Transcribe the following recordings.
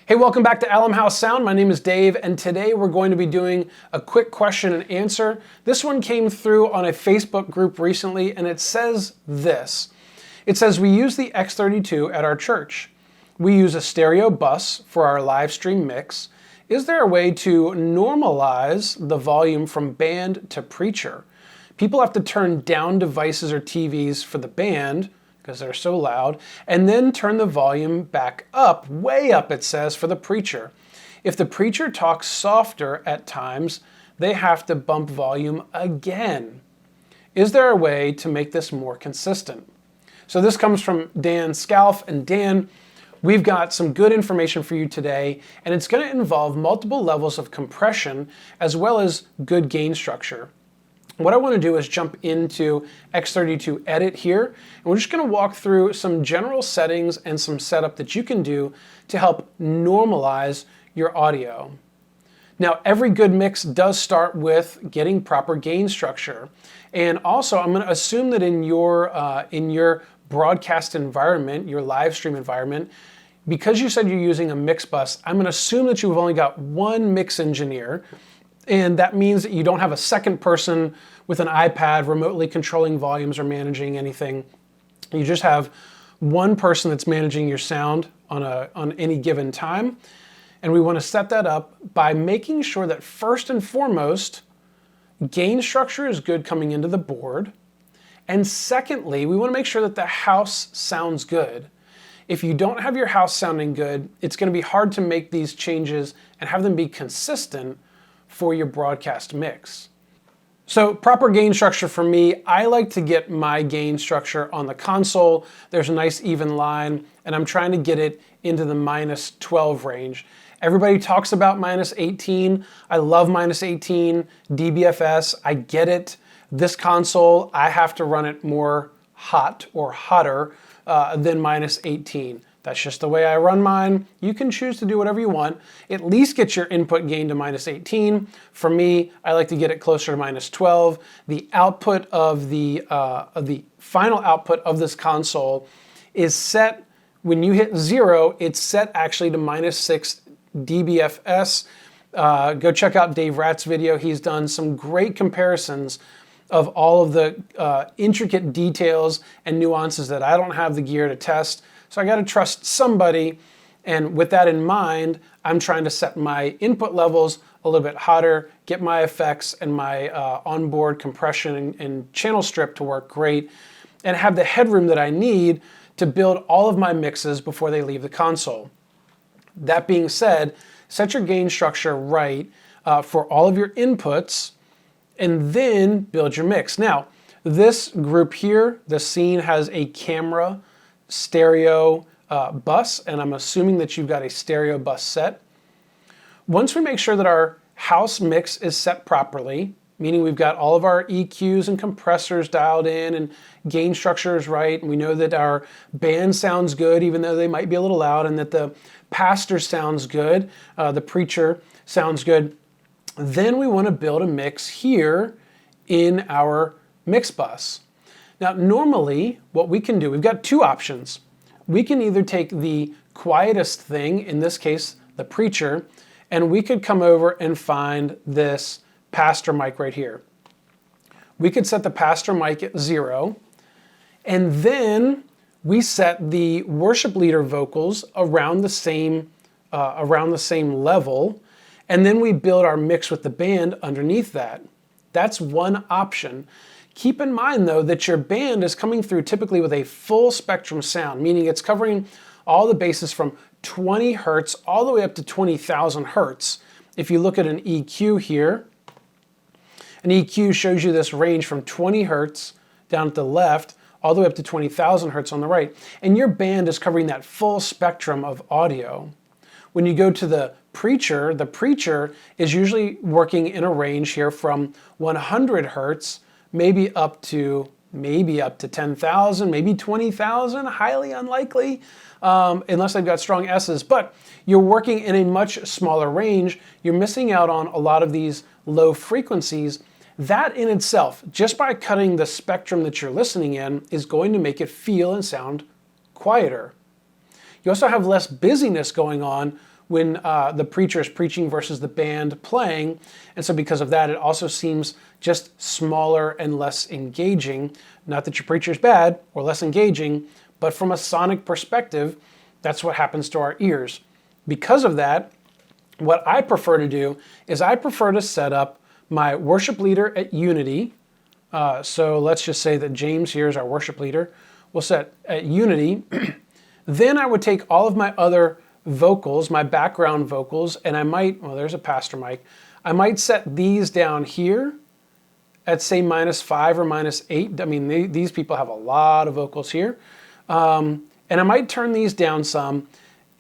Hey, welcome back to Alum House Sound. My name is Dave, and today we're going to be doing a quick question and answer. This one came through on a Facebook group recently, and it says this. It says, we use the X32 at our church. We use a stereo bus for our live stream mix. Is there a way to normalize the volume from band to preacher? People have to turn down devices or TVs for the band, because they're so loud, and then turn the volume back up, way up it says, for the preacher. If the preacher talks softer at times, they have to bump volume again. Is there a way to make this more consistent? So this comes from Dan Scalf, and Dan, we've got some good information for you today, and it's going to involve multiple levels of compression as well as good gain structure. What I want to do is jump into X32 Edit here, and we're just going to walk through some general settings and some setup that you can do to help normalize your audio. Now, every good mix does start with getting proper gain structure. And also, I'm going to assume that in your broadcast environment, your live stream environment, because you said you're using a mix bus, I'm going to assume that you've only got one mix engineer. And that means that you don't have a second person with an iPad remotely controlling volumes or managing anything. You just have one person that's managing your sound on any given time. And we want to set that up by making sure that first and foremost, gain structure is good coming into the board. And secondly, we want to make sure that the house sounds good. If you don't have your house sounding good, it's going to be hard to make these changes and have them be consistent for your broadcast mix. So proper gain structure for me, I like to get my gain structure on the console. There's a nice even line, and I'm trying to get it into the -12 range. Everybody talks about -18. I love -18, DBFS, I get it. This console, I have to run it more hot or hotter than -18. That's just the way I run mine. You can choose to do whatever you want. At least get your input gain to -18. For me, I like to get it closer to -12. The output of the final output of this console is set, when you hit 0, it's set actually to -6 DBFS. Go check out Dave Ratt's video. He's done some great comparisons of all of the intricate details and nuances that I don't have the gear to test. So I got to trust somebody, and with that in mind, I'm trying to set my input levels a little bit hotter, get my effects and my onboard compression and channel strip to work great, and have the headroom that I need to build all of my mixes before they leave the console. That being said, set your gain structure right for all of your inputs, and then build your mix. Now, this group here, the scene has a camera stereo bus, and I'm assuming that you've got a stereo bus set. Once we make sure that our house mix is set properly, meaning we've got all of our EQs and compressors dialed in and gain structure is right, and we know that our band sounds good even though they might be a little loud, and that the pastor sounds good, the preacher sounds good, then we want to build a mix here in our mix bus. Now, normally, what we can do, we've got two options. We can either take the quietest thing, in this case, the preacher, and we could come over and find this pastor mic right here. We could set the pastor mic at 0, and then we set the worship leader vocals around the same level, and then we build our mix with the band underneath that. That's one option. Keep in mind, though, that your band is coming through typically with a full spectrum sound, meaning it's covering all the bases from 20 hertz all the way up to 20,000 hertz. If you look at an EQ here, an EQ shows you this range from 20 hertz down at the left all the way up to 20,000 hertz on the right. And your band is covering that full spectrum of audio. When you go to the preacher is usually working in a range here from 100 hertz maybe up to 10,000, maybe 20,000, highly unlikely, unless they've got strong S's. But you're working in a much smaller range. You're missing out on a lot of these low frequencies. That in itself, just by cutting the spectrum that you're listening in, is going to make it feel and sound quieter. You also have less busyness going on when the preacher is preaching versus the band playing. And so because of that, it also seems just smaller and less engaging. Not that your preacher is bad or less engaging, but from a sonic perspective, that's what happens to our ears. Because of that, what I prefer to do is I prefer to set up my worship leader at unity. So let's just say that James here is our worship leader. We'll set at unity. Then I would take all of my other vocals, my background vocals, and I might, well, there's a pastor mic. I might set these down here at say -5 or -8. I mean, these people have a lot of vocals here. And I might turn these down some.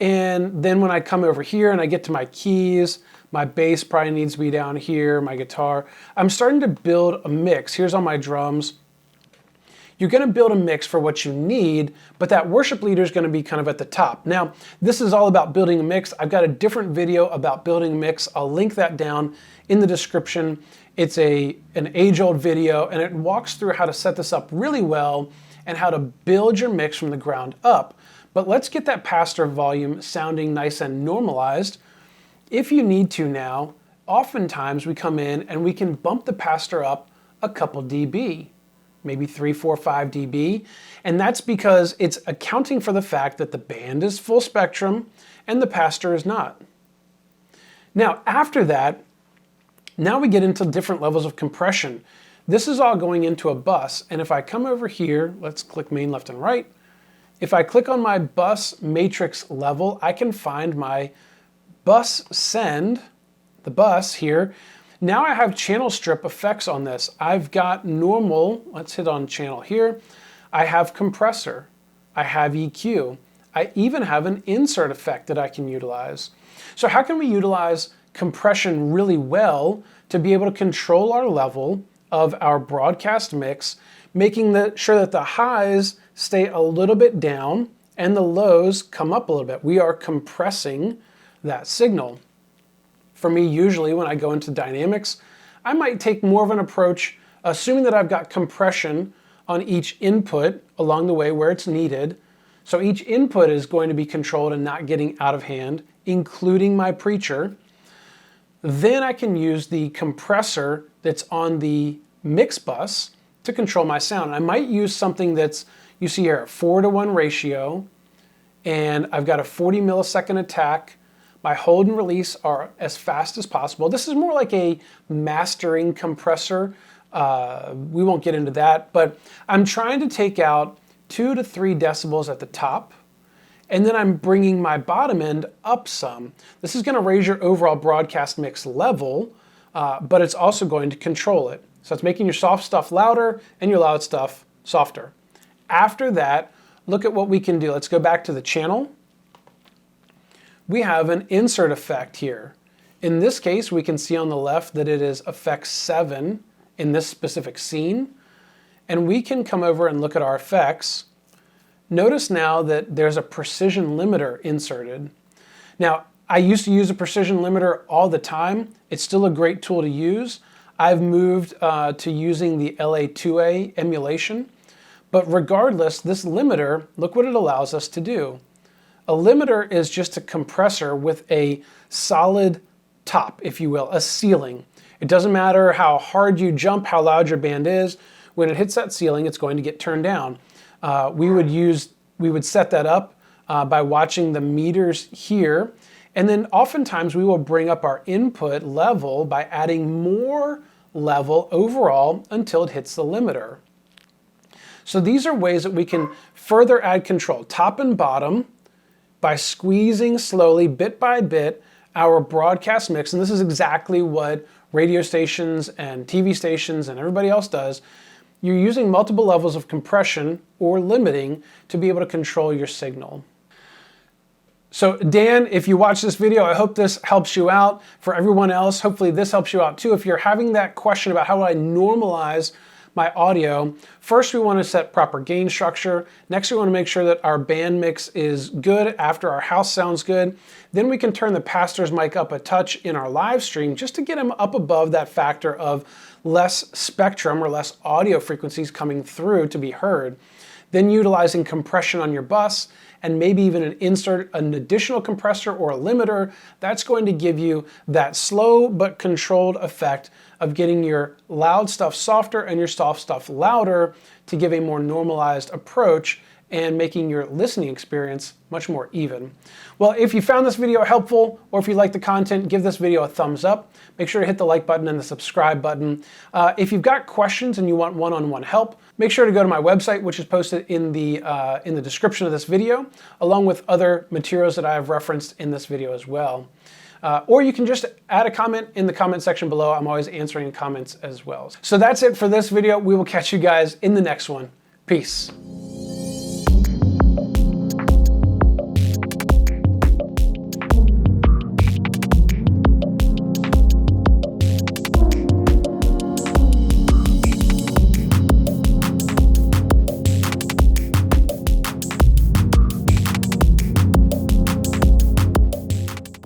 And then when I come over here and I get to my keys, my bass probably needs to be down here, my guitar. I'm starting to build a mix. Here's all my drums. You're going to build a mix for what you need, but that worship leader is going to be kind of at the top. Now, this is all about building a mix. I've got a different video about building a mix. I'll link that down in the description. It's an age-old video, and it walks through how to set this up really well and how to build your mix from the ground up. But let's get that pastor volume sounding nice and normalized. If you need to now, oftentimes we come in and we can bump the pastor up a couple dB, maybe 3, 4, 5 dB. And that's because it's accounting for the fact that the band is full spectrum and the pastor is not. Now, after that, now we get into different levels of compression. This is all going into a bus. And if I come over here, let's click main, left, and right. If I click on my bus matrix level, I can find my bus send, the bus here. Now I have channel strip effects on this. I've got normal, let's hit on channel here. I have compressor, I have EQ. I even have an insert effect that I can utilize. So how can we utilize compression really well to be able to control our level of our broadcast mix, making sure that the highs stay a little bit down and the lows come up a little bit. We are compressing that signal. For me, usually when I go into dynamics, I might take more of an approach, assuming that I've got compression on each input along the way where it's needed. So each input is going to be controlled and not getting out of hand, including my preacher. Then I can use the compressor that's on the mix bus to control my sound. I might use something that's, you see here, 4:1 ratio, and I've got a 40 millisecond attack. My hold and release are as fast as possible. This is more like a mastering compressor. We won't get into that, but I'm trying to take out 2 to 3 decibels at the top, and then I'm bringing my bottom end up some. This is going to raise your overall broadcast mix level, but it's also going to control it. So it's making your soft stuff louder and your loud stuff softer. After that, look at what we can do. Let's go back to the channel. We have an insert effect here. In this case, we can see on the left that it is effect 7 in this specific scene. And we can come over and look at our effects. Notice now that there's a precision limiter inserted. Now, I used to use a precision limiter all the time. It's still a great tool to use. I've moved to using the LA2A emulation. But regardless, this limiter, look what it allows us to do. A limiter is just a compressor with a solid top, if you will, a ceiling. It doesn't matter how hard you jump, how loud your band is. When it hits that ceiling, it's going to get turned down. We would set that up by watching the meters here. And then oftentimes we will bring up our input level by adding more level overall until it hits the limiter. So these are ways that we can further add control, top and bottom, by squeezing slowly, bit by bit, our broadcast mix. And this is exactly what radio stations and TV stations and everybody else does. You're using multiple levels of compression or limiting to be able to control your signal. So Dan, if you watch this video, I hope this helps you out. For everyone else, hopefully this helps you out too. If you're having that question about how do I normalize my audio, first we want to set proper gain structure. Next we want to make sure that our band mix is good after our house sounds good. Then we can turn the pastor's mic up a touch in our live stream just to get him up above that factor of less spectrum or less audio frequencies coming through to be heard. then utilizing compression on your bus, and maybe even an additional compressor or a limiter, that's going to give you that slow but controlled effect of getting your loud stuff softer and your soft stuff louder to give a more normalized approach and making your listening experience much more even. Well, if you found this video helpful, or if you like the content, give this video a thumbs up. Make sure to hit the like button and the subscribe button. If you've got questions and you want one-on-one help, make sure to go to my website, which is posted in the description of this video, along with other materials that I have referenced in this video as well. Or you can just add a comment in the comment section below. I'm always answering comments as well. So that's it for this video. We will catch you guys in the next one. Peace.